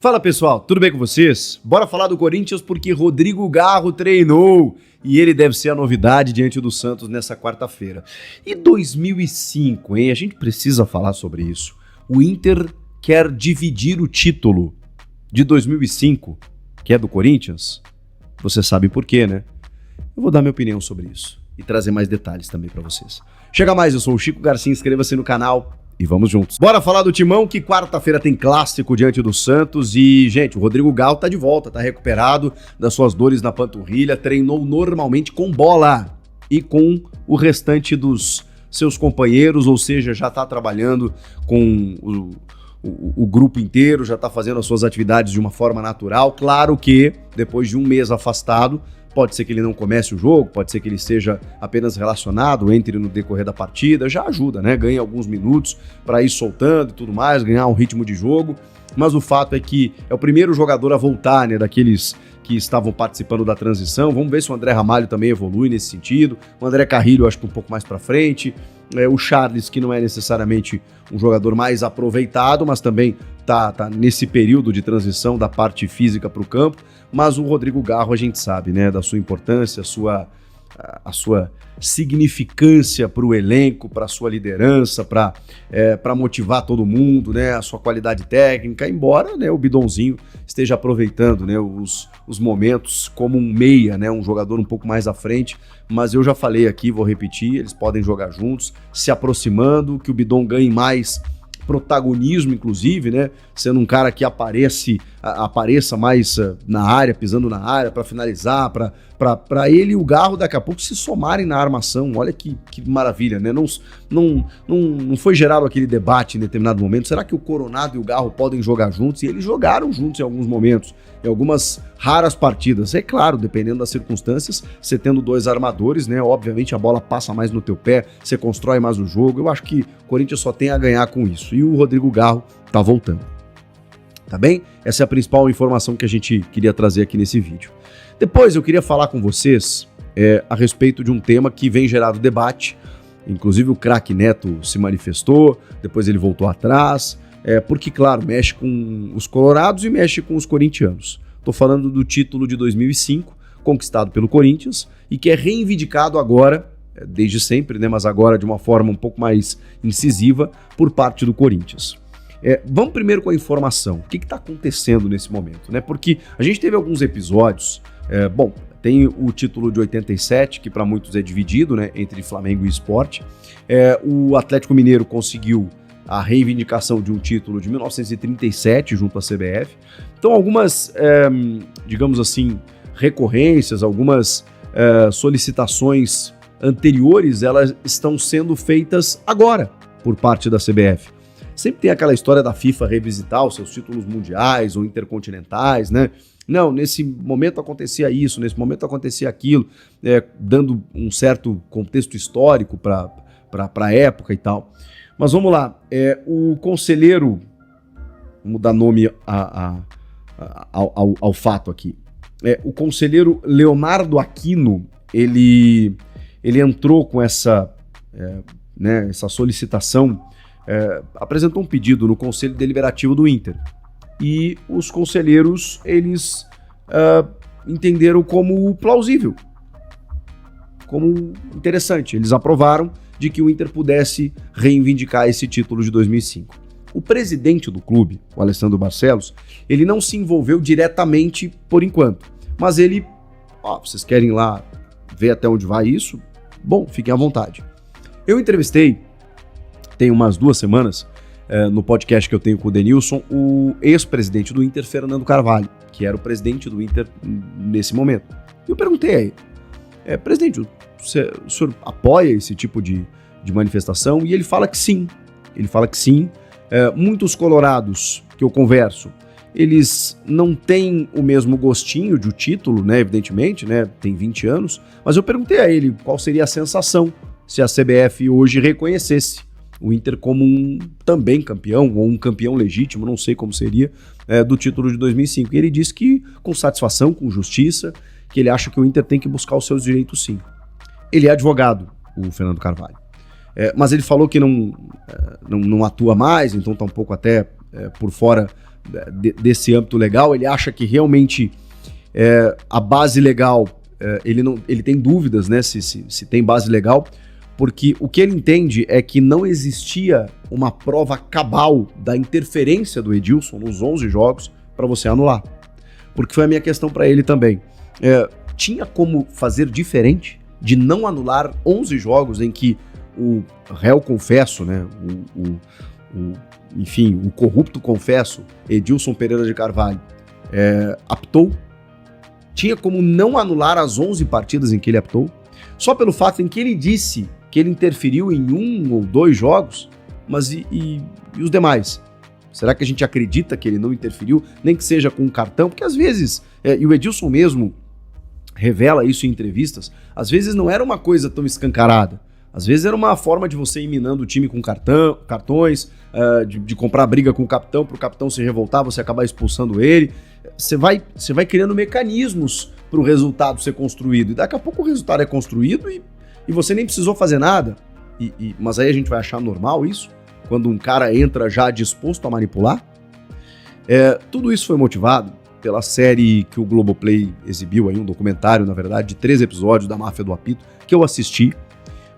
Fala pessoal, tudo bem com vocês? Bora falar do Corinthians porque Rodrigo Garro treinou e ele deve ser a novidade diante do Santos nessa quarta-feira. E 2005, hein? A gente precisa falar sobre isso. O Inter quer dividir o título de 2005, que é do Corinthians. Você sabe por quê, né? Eu vou dar minha opinião sobre isso e trazer mais detalhes também pra vocês. Chega mais, eu sou o Chico Garcia, inscreva-se no canal. E vamos juntos. Bora falar do Timão, que quarta-feira tem clássico diante do Santos. E, gente, o Rodrigo Garro tá de volta, tá recuperado das suas dores na panturrilha, treinou normalmente com bola e com o restante dos seus companheiros, ou seja, já tá trabalhando com o grupo inteiro, já tá fazendo as suas atividades de uma forma natural. Claro que, depois de um mês afastado, pode ser que ele não comece o jogo, pode ser que ele seja apenas relacionado, entre no decorrer da partida, já ajuda, né? Ganha alguns minutos para ir soltando e tudo mais, ganhar um ritmo de jogo, mas o fato é que é o primeiro jogador a voltar, né, daqueles que estavam participando da transição. Vamos ver se o André Ramalho também evolui nesse sentido, o André Carrilho eu acho que um pouco mais para frente, o Charles, que não é necessariamente um jogador mais aproveitado, mas também tá nesse período de transição da parte física para o campo, mas o Rodrigo Garro a gente sabe, né, da sua importância, a sua significância para o elenco, para a sua liderança, para motivar todo mundo, né, a sua qualidade técnica, embora, né, o Bidonzinho esteja aproveitando, né, os momentos como um meia, né, um jogador um pouco mais à frente, mas eu já falei aqui, vou repetir, eles podem jogar juntos, se aproximando, que o Bidon ganhe mais protagonismo, inclusive, né? Sendo um cara que apareça mais na área, pisando na área para finalizar, para ele e o Garro daqui a pouco se somarem na armação. Olha que maravilha, né? Não foi gerado aquele debate em determinado momento. Será que o Coronado e o Garro podem jogar juntos? E eles jogaram juntos em alguns momentos, em algumas raras partidas. É claro, dependendo das circunstâncias, você tendo dois armadores, né? Obviamente a bola passa mais no teu pé, você constrói mais o jogo. Eu acho que o Corinthians só tem a ganhar com isso. E o Rodrigo Garro tá voltando. Tá bem? Essa é a principal informação que a gente queria trazer aqui nesse vídeo. Depois eu queria falar com vocês a respeito de um tema que vem gerado debate. Inclusive o craque Neto se manifestou, depois ele voltou atrás, porque, claro, mexe com os colorados e mexe com os corintianos. Estou falando do título de 2005, conquistado pelo Corinthians, e que é reivindicado agora, desde sempre, né, mas agora de uma forma um pouco mais incisiva, por parte do Corinthians. Vamos primeiro com a informação. O que está acontecendo nesse momento, né? Porque a gente teve alguns episódios. Tem o título de 87, que para muitos é dividido, né, entre Flamengo e Sport. O Atlético Mineiro conseguiu a reivindicação de um título de 1937 junto à CBF. Então algumas, digamos assim, recorrências, algumas solicitações anteriores, elas estão sendo feitas agora por parte da CBF. Sempre tem aquela história da FIFA revisitar os seus títulos mundiais ou intercontinentais, né? Não, nesse momento acontecia isso, nesse momento acontecia aquilo, dando um certo contexto histórico para a época e tal. Mas vamos lá, o conselheiro, vamos dar nome ao fato aqui, o conselheiro Leonardo Aquino, ele entrou com essa solicitação, apresentou um pedido no Conselho Deliberativo do Inter. E os conselheiros, eles entenderam como plausível, como interessante. Eles aprovaram de que o Inter pudesse reivindicar esse título de 2005. O presidente do clube, o Alessandro Barcelos, ele não se envolveu diretamente por enquanto, mas ele, vocês querem lá ver até onde vai isso? Bom, fiquem à vontade. Eu entrevistei, tem umas 2 semanas, no podcast que eu tenho com o Denilson, o ex-presidente do Inter, Fernando Carvalho, que era o presidente do Inter nesse momento. E eu perguntei a ele, presidente, o senhor apoia esse tipo de manifestação? E ele fala que sim. Muitos colorados que eu converso, eles não têm o mesmo gostinho de título, né, evidentemente, né, tem 20 anos, mas eu perguntei a ele qual seria a sensação se a CBF hoje reconhecesse o Inter como um também campeão, ou um campeão legítimo, não sei como seria, do título de 2005. E ele disse que com satisfação, com justiça, que ele acha que o Inter tem que buscar os seus direitos sim. Ele é advogado, o Fernando Carvalho. Mas ele falou que não atua mais, então está um pouco até por fora desse âmbito legal, ele acha que realmente a base legal, ele tem dúvidas, né, se tem base legal, porque o que ele entende é que não existia uma prova cabal da interferência do Edilson nos 11 jogos para você anular. Porque foi a minha questão para ele também. Tinha como fazer diferente de não anular 11 jogos em que o réu confesso, né, enfim, o corrupto confesso, Edilson Pereira de Carvalho, aptou? Tinha como não anular as 11 partidas em que ele aptou? Só pelo fato em que ele disse que ele interferiu em 1 ou 2 jogos, mas e os demais? Será que a gente acredita que ele não interferiu, nem que seja com um cartão? Porque às vezes, e o Edilson mesmo revela isso em entrevistas, às vezes não era uma coisa tão escancarada. Às vezes era uma forma de você ir minando o time com cartões, de comprar briga com o capitão, para o capitão se revoltar, você acabar expulsando ele. Você vai criando mecanismos para o resultado ser construído. E daqui a pouco o resultado é construído e você nem precisou fazer nada. Mas aí a gente vai achar normal isso? Quando um cara entra já disposto a manipular? Tudo isso foi motivado pela série que o Globoplay exibiu, aí, um documentário, na verdade, de 3 episódios da Máfia do Apito, que eu assisti.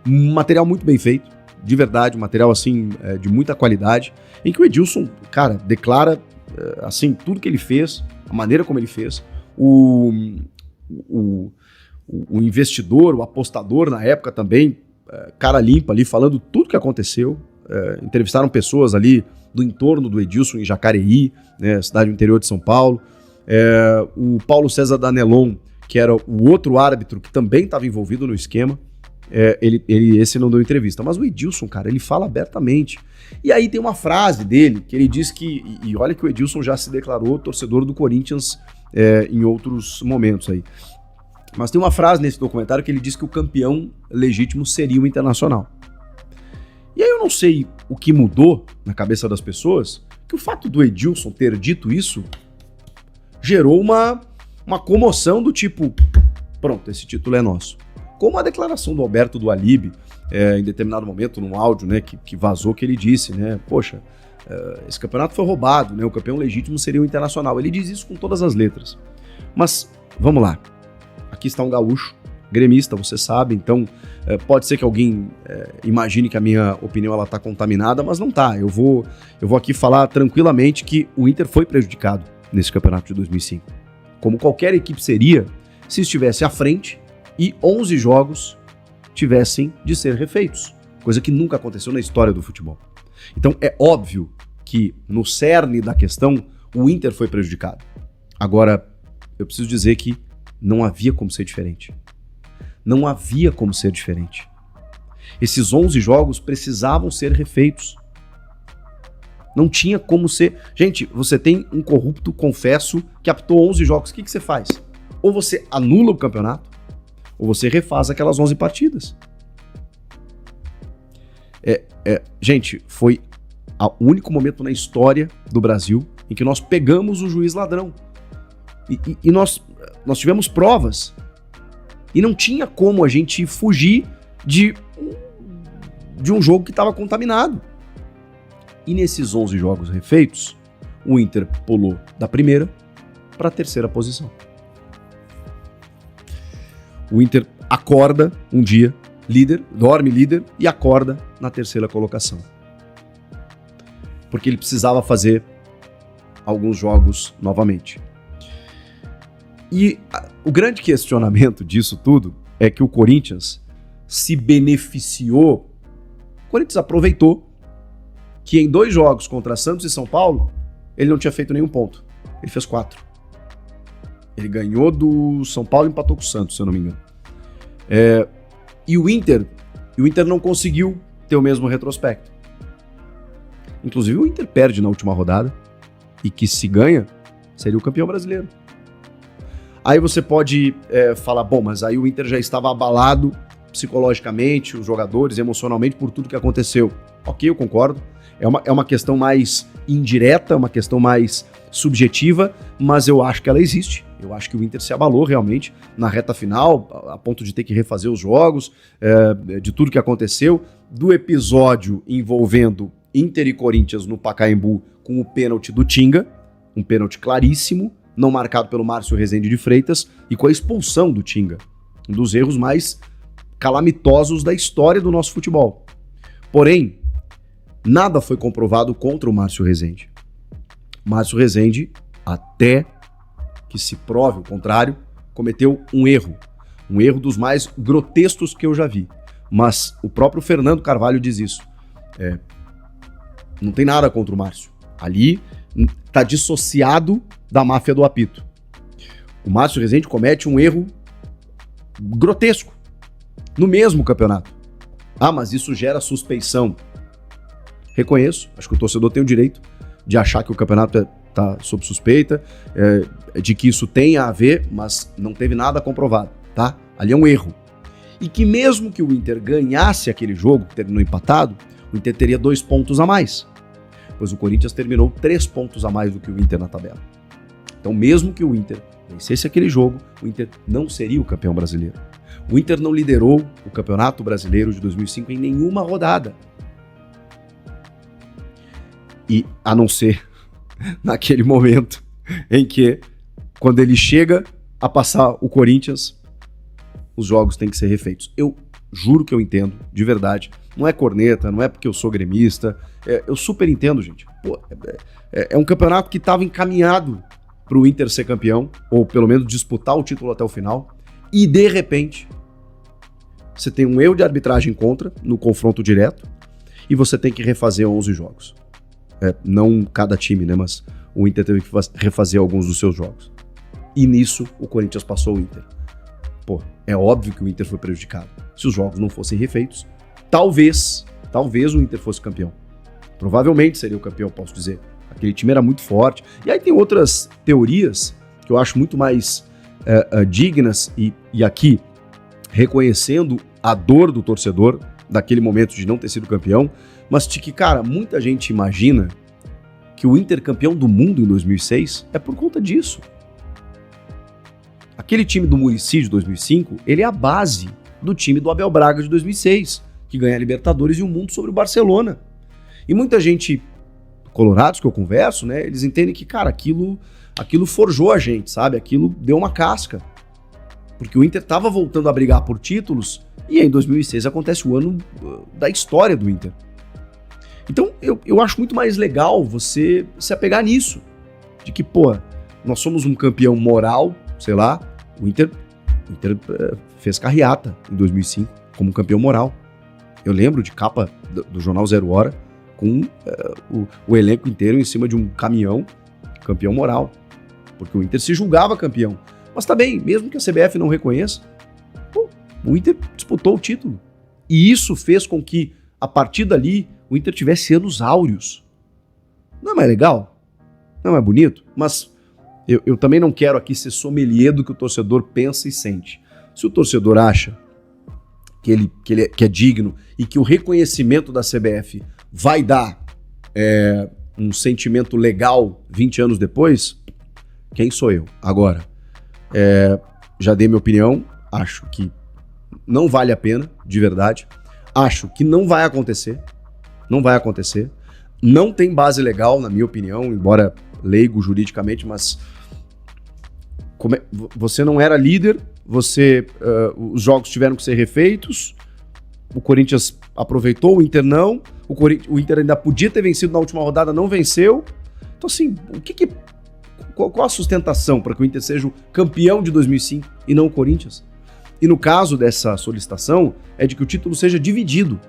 Um material muito bem feito, de verdade, um material assim, de muita qualidade, em que o Edilson, cara, declara assim, tudo que ele fez, a maneira como ele fez. O investidor, o apostador na época também, cara limpa ali, falando tudo que aconteceu. Entrevistaram pessoas ali do entorno do Edilson em Jacareí, né, cidade do interior de São Paulo. O Paulo César Danelon, que era o outro árbitro que também estava envolvido no esquema, esse não deu entrevista. Mas o Edilson, cara, ele fala abertamente. E aí tem uma frase dele, que ele diz que, e olha que o Edilson já se declarou torcedor do Corinthians em outros momentos aí. Mas tem uma frase nesse documentário que ele diz que o campeão legítimo seria o Internacional. E aí eu não sei o que mudou na cabeça das pessoas, que o fato do Edilson ter dito isso gerou uma comoção do tipo, pronto, esse título é nosso. Como a declaração do Alberto do Alibe, em determinado momento, num áudio, né, que vazou, que ele disse, né, poxa, esse campeonato foi roubado, né, o campeão legítimo seria o Internacional. Ele diz isso com todas as letras. Mas, vamos lá, aqui está um gaúcho, gremista, você sabe, então pode ser que alguém imagine que a minha opinião ela está contaminada, mas não está. Eu vou aqui falar tranquilamente que o Inter foi prejudicado nesse campeonato de 2005. Como qualquer equipe seria se estivesse à frente e 11 jogos tivessem de ser refeitos, coisa que nunca aconteceu na história do futebol. Então é óbvio que no cerne da questão o Inter foi prejudicado. Agora, eu preciso dizer que não havia como ser diferente. Não havia como ser diferente. Esses 11 jogos precisavam ser refeitos. Não tinha como ser... Gente, você tem um corrupto confesso que apitou 11 jogos. O que você faz? Ou você anula o campeonato, ou você refaz aquelas 11 partidas. Gente, foi o único momento na história do Brasil em que nós pegamos o juiz ladrão. E nós tivemos provas. E não tinha como a gente fugir de um jogo que estava contaminado. E nesses 11 jogos refeitos, o Inter pulou da primeira para a terceira posição. O Inter acorda um dia líder, dorme líder e acorda na terceira colocação. Porque ele precisava fazer alguns jogos novamente. E o grande questionamento disso tudo é que o Corinthians se beneficiou. O Corinthians aproveitou que em 2 jogos contra Santos e São Paulo, ele não tinha feito nenhum ponto. Ele fez 4. Ele ganhou do São Paulo e empatou com o Santos, se eu não me engano. E o Inter não conseguiu ter o mesmo retrospecto. Inclusive o Inter perde na última rodada e que se ganha, seria o campeão brasileiro. Aí você pode falar, bom, mas aí o Inter já estava abalado psicologicamente, os jogadores, emocionalmente, por tudo que aconteceu. Ok, eu concordo. É uma questão mais indireta, uma questão mais subjetiva, mas eu acho que ela existe. Eu acho que o Inter se abalou realmente na reta final, a ponto de ter que refazer os jogos, de tudo que aconteceu, do episódio envolvendo Inter e Corinthians no Pacaembu com o pênalti do Tinga, um pênalti claríssimo, não marcado pelo Márcio Rezende de Freitas e com a expulsão do Tinga. Um dos erros mais calamitosos da história do nosso futebol. Porém, nada foi comprovado contra o Márcio Rezende. Márcio Rezende, até que se prove o contrário, cometeu um erro dos mais grotescos que eu já vi. Mas o próprio Fernando Carvalho diz isso. Não tem nada contra o Márcio. Ali tá dissociado da máfia do apito. O Márcio Rezende comete um erro grotesco no mesmo campeonato. Ah, mas isso gera suspeição. Reconheço, acho que o torcedor tem o direito de achar que o campeonato tá sob suspeita, de que isso tenha a ver, mas não teve nada comprovado, tá? Ali é um erro. E que mesmo que o Inter ganhasse aquele jogo, que terminou empatado, o Inter teria 2 pontos a mais, pois o Corinthians terminou 3 pontos a mais do que o Inter na tabela. Então, mesmo que o Inter vencesse aquele jogo, o Inter não seria o campeão brasileiro. O Inter não liderou o Campeonato Brasileiro de 2005 em nenhuma rodada. E a não ser naquele momento em que, quando ele chega a passar o Corinthians, os jogos têm que ser refeitos. Eu juro que eu entendo, de verdade. Não é corneta, não é porque eu sou gremista. Eu super entendo, gente. Pô, é um campeonato que estava encaminhado para o Inter ser campeão, ou pelo menos disputar o título até o final, e de repente você tem um erro de arbitragem contra no confronto direto e você tem que refazer 11 jogos. Não cada time, né? Mas o Inter teve que refazer alguns dos seus jogos. E nisso o Corinthians passou o Inter. Pô, é óbvio que o Inter foi prejudicado. Se os jogos não fossem refeitos, talvez o Inter fosse campeão. Provavelmente seria o campeão, posso dizer. Aquele time era muito forte. E aí tem outras teorias que eu acho muito mais dignas e aqui reconhecendo a dor do torcedor daquele momento de não ter sido campeão, mas de que, cara, muita gente imagina que o Inter campeão do mundo em 2006 é por conta disso. Aquele time do Muricy de 2005, ele é a base do time do Abel Braga de 2006, que ganha a Libertadores e o mundo sobre o Barcelona. E muita gente, colorados que eu converso, né, eles entendem que, cara, aquilo forjou a gente, sabe? Aquilo deu uma casca. Porque o Inter estava voltando a brigar por títulos e em 2006 acontece o ano da história do Inter. Então eu acho muito mais legal você se apegar nisso. De que, pô, nós somos um campeão moral, sei lá, o Inter fez carreata em 2005 como campeão moral. Eu lembro de capa do jornal Zero Hora com o elenco inteiro em cima de um caminhão, campeão moral. Porque o Inter se julgava campeão. Mas tá bem, mesmo que a CBF não reconheça, pô, o Inter disputou o título. E isso fez com que, a partir dali, o Inter tivesse anos áureos. Não é mais legal? Não é mais bonito? Mas eu também não quero aqui ser sommelier do que o torcedor pensa e sente. Se o torcedor acha que é digno e que o reconhecimento da CBF vai dar um sentimento legal 20 anos depois, quem sou eu? Agora, já dei minha opinião, acho que não vale a pena, de verdade. Acho que não vai acontecer. Não tem base legal, na minha opinião, embora leigo juridicamente, mas você não era líder, os jogos tiveram que ser refeitos, o Corinthians aproveitou, o Inter não, o Inter ainda podia ter vencido na última rodada, não venceu. Então assim, qual a sustentação para que o Inter seja o campeão de 2005 e não o Corinthians? E no caso dessa solicitação, é de que o título seja dividido,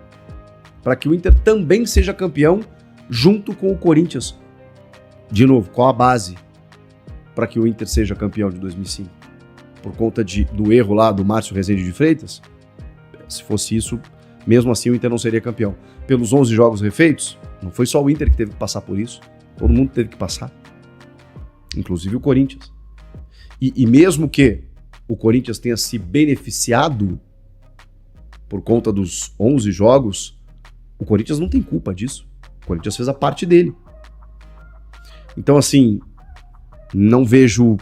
para que o Inter também seja campeão junto com o Corinthians. De novo, qual a base para que o Inter seja campeão de 2005? Por conta do erro lá do Márcio Rezende de Freitas? Se fosse isso, mesmo assim o Inter não seria campeão. Pelos 11 jogos refeitos, não foi só o Inter que teve que passar por isso, todo mundo teve que passar. Inclusive o Corinthians. E mesmo que o Corinthians tenha se beneficiado por conta dos 11 jogos, o Corinthians não tem culpa disso. O Corinthians fez a parte dele. Então, assim, não vejo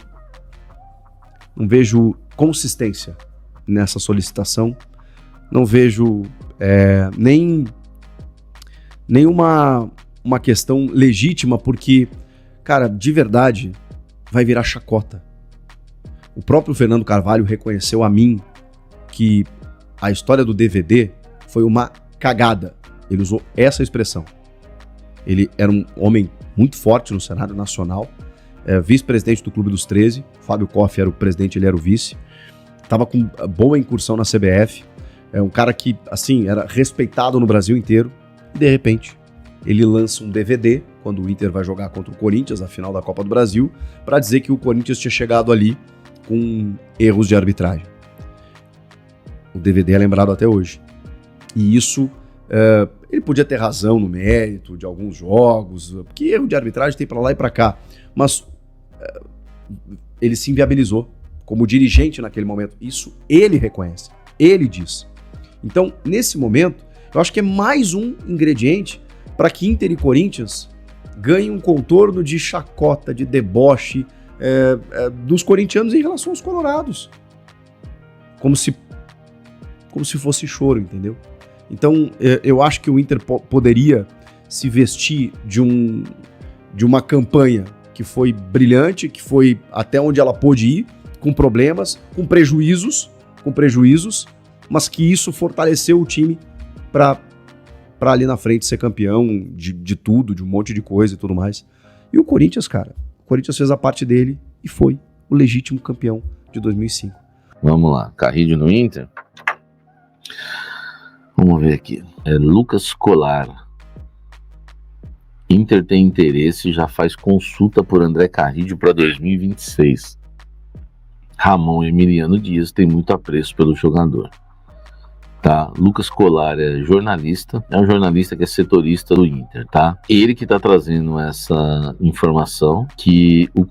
consistência nessa solicitação. Não vejo nem uma questão legítima, porque, cara, de verdade, vai virar chacota. O próprio Fernando Carvalho reconheceu a mim que a história do DVD foi uma cagada. Ele usou essa expressão. Ele era um homem muito forte no cenário nacional, vice-presidente do Clube dos 13, Fábio Koff era o presidente, ele era o vice, estava com boa incursão na CBF, um cara que, assim, era respeitado no Brasil inteiro, e de repente ele lança um DVD, quando o Inter vai jogar contra o Corinthians, na final da Copa do Brasil, para dizer que o Corinthians tinha chegado ali com erros de arbitragem. O DVD é lembrado até hoje. E isso, ele podia ter razão no mérito de alguns jogos, porque erro de arbitragem tem para lá e para cá, mas ele se inviabilizou como dirigente naquele momento. Isso ele reconhece, ele diz. Então, nesse momento, eu acho que é mais um ingrediente para que Inter e Corinthians ganhem um contorno de chacota, de deboche dos corintianos em relação aos colorados. Como se fosse choro, entendeu? Então, eu acho que o Inter poderia se vestir de uma campanha que foi brilhante, que foi até onde ela pôde ir, com problemas, com prejuízos, mas que isso fortaleceu o time para ali na frente ser campeão de tudo, de um monte de coisa e tudo mais. E o Corinthians, cara, o Corinthians fez a parte dele e foi o legítimo campeão de 2005. Vamos lá, Carrillo no Inter? Vamos ver aqui. Lucas Colar. Inter tem interesse e já faz consulta por André Carrillo para 2026. Ramon Emiliano Dias tem muito apreço pelo jogador. Tá? Lucas Colar é um jornalista que é setorista do Inter, tá? Ele que tá trazendo essa informação que o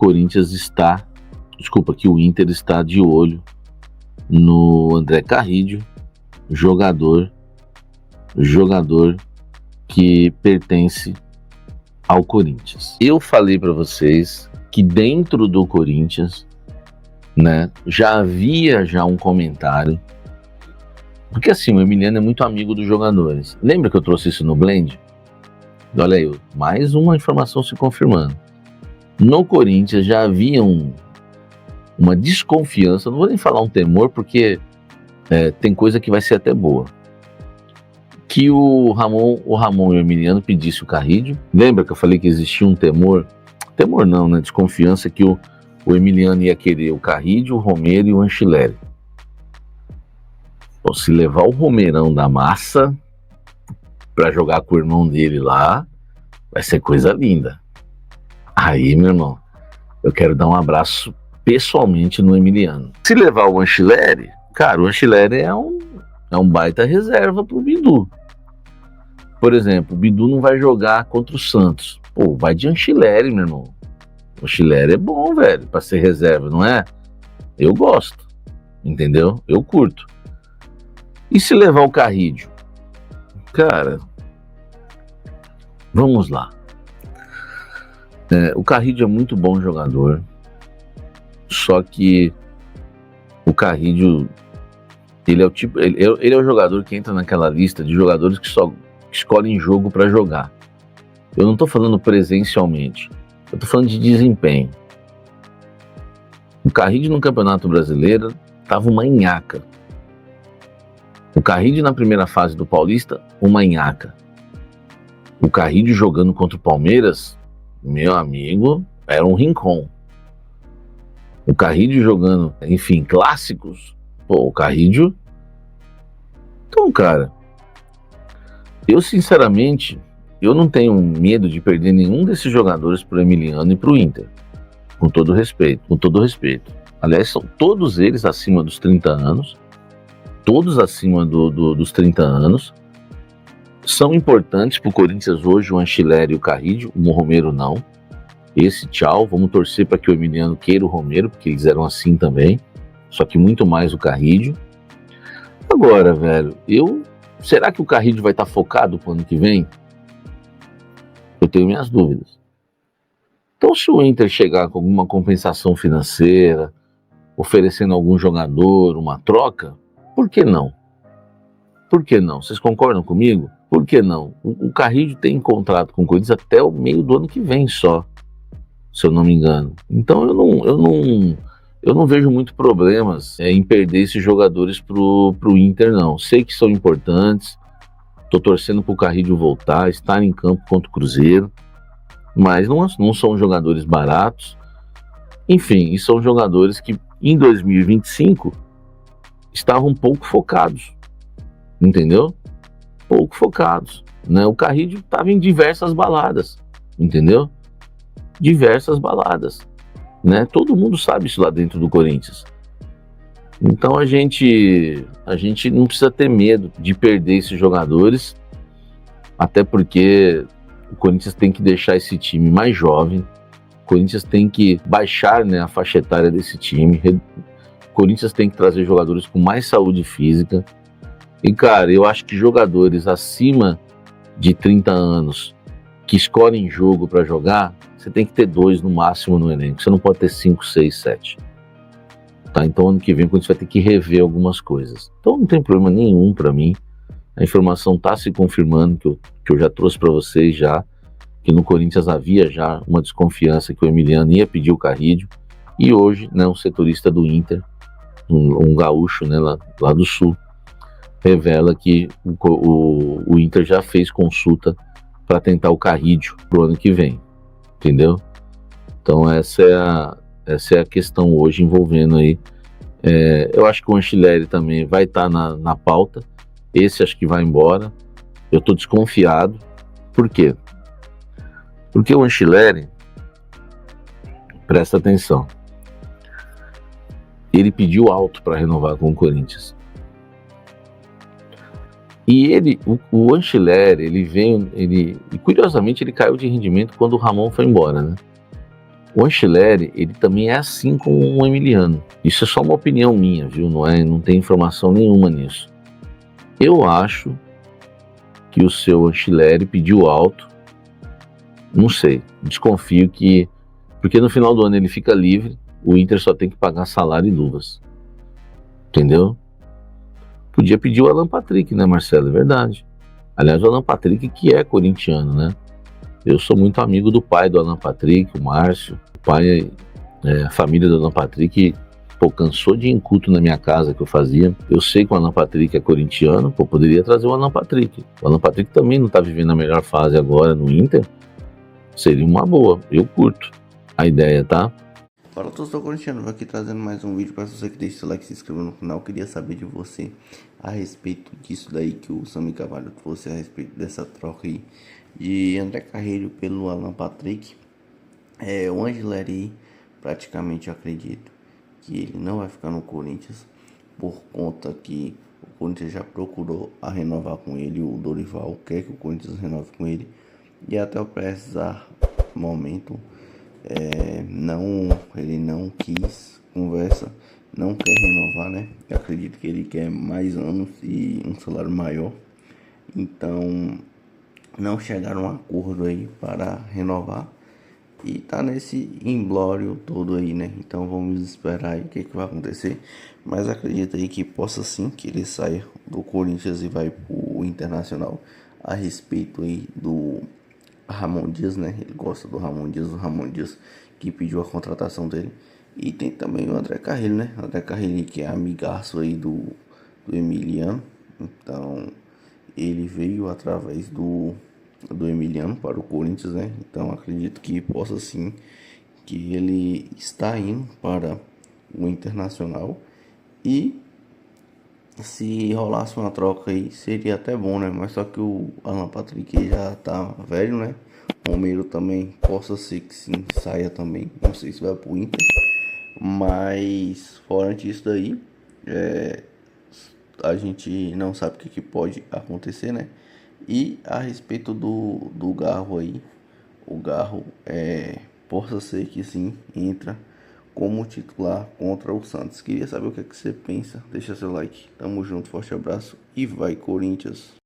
Inter está de olho no André Carrillo, jogador que pertence ao Corinthians. Eu falei para vocês que dentro do Corinthians, né, já havia um comentário, porque assim, o Emiliano é muito amigo dos jogadores. Lembra que eu trouxe isso no Blend? Olha aí, mais uma informação se confirmando. No Corinthians já havia uma desconfiança, não vou nem falar um temor, porque tem coisa que vai ser até boa. Que o Ramon e o Emiliano pedissem o Carrillo. Lembra que eu falei que existia um temor não, né? Desconfiança que o Emiliano ia querer o Carrillo, o Romero e o Anchileri. Bom, se levar o Romerão da massa pra jogar com o irmão dele lá, vai ser coisa linda. Aí, meu irmão, eu quero dar um abraço pessoalmente no Emiliano. Se levar o Anchileri, cara, o Anchileri é um baita reserva pro Bidu. Por exemplo, o Bidu não vai jogar contra o Santos. Pô, vai de Anchileri, meu irmão. O Anchileri é bom, velho, pra ser reserva, não é? Eu gosto, entendeu? Eu curto. E se levar o Carrillo? Cara, vamos lá. O Carrillo é muito bom jogador, só que o Carrillo, ele é o jogador que entra naquela lista de jogadores que só escolhem jogo para jogar. Eu não tô falando presencialmente, eu tô falando de desempenho. O Carrillo no Campeonato Brasileiro tava uma nhaca. O Carrillo na primeira fase do Paulista, uma nhaca. O Carrillo jogando contra o Palmeiras, meu amigo, era um rincon. O Carrillo jogando, enfim, clássicos, pô, o Carrillo... Então, cara, eu sinceramente, eu não tenho medo de perder nenhum desses jogadores pro Emiliano e pro Inter. Com todo respeito. Aliás, são todos eles acima dos 30 anos. Todos acima dos 30 anos. São importantes pro Corinthians hoje, o Anchileri e o Carrillo. O Romero não. Esse tchau, vamos torcer para que o Emiliano queira o Romero, porque eles eram assim também. Só que muito mais o Carrillo. Agora, velho, será que o Carrillo vai estar focado pro ano que vem? Eu tenho minhas dúvidas. Então, se o Inter chegar com alguma compensação financeira, oferecendo algum jogador, uma troca, por que não? Por que não? Vocês concordam comigo? Por que não? O Carrillo tem contrato com o Corinthians até o meio do ano que vem só. se eu não me engano. Então eu não vejo muito problemas em perder esses jogadores pro Inter, não. Sei que são importantes, tô torcendo pro Carrillo voltar, estar em campo contra o Cruzeiro, mas não são jogadores baratos. Enfim, e são jogadores que em 2025 estavam pouco focados, entendeu? Pouco focados, né? O Carrillo estava em diversas baladas, entendeu? Diversas baladas, né? Todo mundo sabe isso lá dentro do Corinthians. Então a gente não precisa ter medo de perder esses jogadores, até porque o Corinthians tem que deixar esse time mais jovem, o Corinthians tem que baixar, né, a faixa etária desse time, o Corinthians tem que trazer jogadores com mais saúde física. E cara, eu acho que jogadores acima de 30 anos que escolhem jogo para jogar, você tem que ter 2 no máximo no elenco, você não pode ter 5, 6, 7. Tá? Então ano que vem a gente vai ter que rever algumas coisas. Então não tem problema nenhum para mim. A informação está se confirmando, que eu já trouxe para vocês já, que no Corinthians havia já uma desconfiança que o Emiliano ia pedir o Carrillo, e hoje, né, um setorista do Inter, um gaúcho, né, lá do Sul, revela que o Inter já fez consulta para tentar o Carrillo pro ano que vem, entendeu? Então essa é a questão hoje envolvendo aí. Eu acho que o Anchileri também vai estar na pauta. Esse acho que vai embora. Eu estou desconfiado. Por quê? Porque o Anchileri, presta atenção, ele pediu alto para renovar com o Corinthians. E o Anchileri, e curiosamente ele caiu de rendimento quando o Ramon foi embora, né? O Anchileri, ele também é assim como o Emiliano. Isso é só uma opinião minha, viu? Não tem informação nenhuma nisso. Eu acho que o seu Anchileri pediu alto, não sei, desconfio que... Porque no final do ano ele fica livre, o Inter só tem que pagar salário e luvas. Entendeu? Podia pedir o Alan Patrick, né, Marcelo? É verdade. Aliás, o Alan Patrick que é corintiano, né? Eu sou muito amigo do pai do Alan Patrick, o Márcio. O pai, a família do Alan Patrick, cansou de inculto na minha casa que eu fazia. Eu sei que o Alan Patrick é corintiano, poderia trazer o Alan Patrick. O Alan Patrick também não tá vivendo a melhor fase agora no Inter. Seria uma boa, eu curto a ideia, tá? Fala, torcedor corintiano, vou aqui trazendo mais um vídeo para você que deixa seu like e se inscreva no canal. Queria saber de você a respeito disso daí que o Sami Carvalho trouxe a respeito dessa troca aí de André Carrillo pelo Alan Patrick. O Anchileri, praticamente eu acredito que ele não vai ficar no Corinthians, por conta que o Corinthians já procurou a renovar com ele, o Dorival quer que o Corinthians renove com ele, e até o precisar momento ele não quis conversa, não quer renovar, né? Eu acredito que ele quer mais anos e um salário maior, então não chegaram a um acordo aí para renovar e tá nesse imbróglio todo aí, né? Então vamos esperar aí o que vai acontecer, mas acredito aí que possa sim que ele saia do Corinthians e vai pro Internacional. A respeito aí do Ramon Dias, né? Ele gosta do Ramon Dias que pediu a contratação dele. E tem também o André Carrillo, né? O André Carrillo que é amigaço aí do Emiliano. Então ele veio através do Emiliano para o Corinthians, né? Então acredito que possa sim que ele está indo para o Internacional. E se rolasse uma troca aí, seria até bom, né? Mas só que o Alan Patrick já tá velho, né? O Romero também, possa ser que sim, saia também. Não sei se vai pro Inter. Mas, fora disso daí, a gente não sabe o que pode acontecer, né? E a respeito do Garro aí, o Garro, possa ser que sim, entra como titular contra o Santos. Queria saber o que você pensa. Deixa seu like. Tamo junto, forte abraço e vai Corinthians!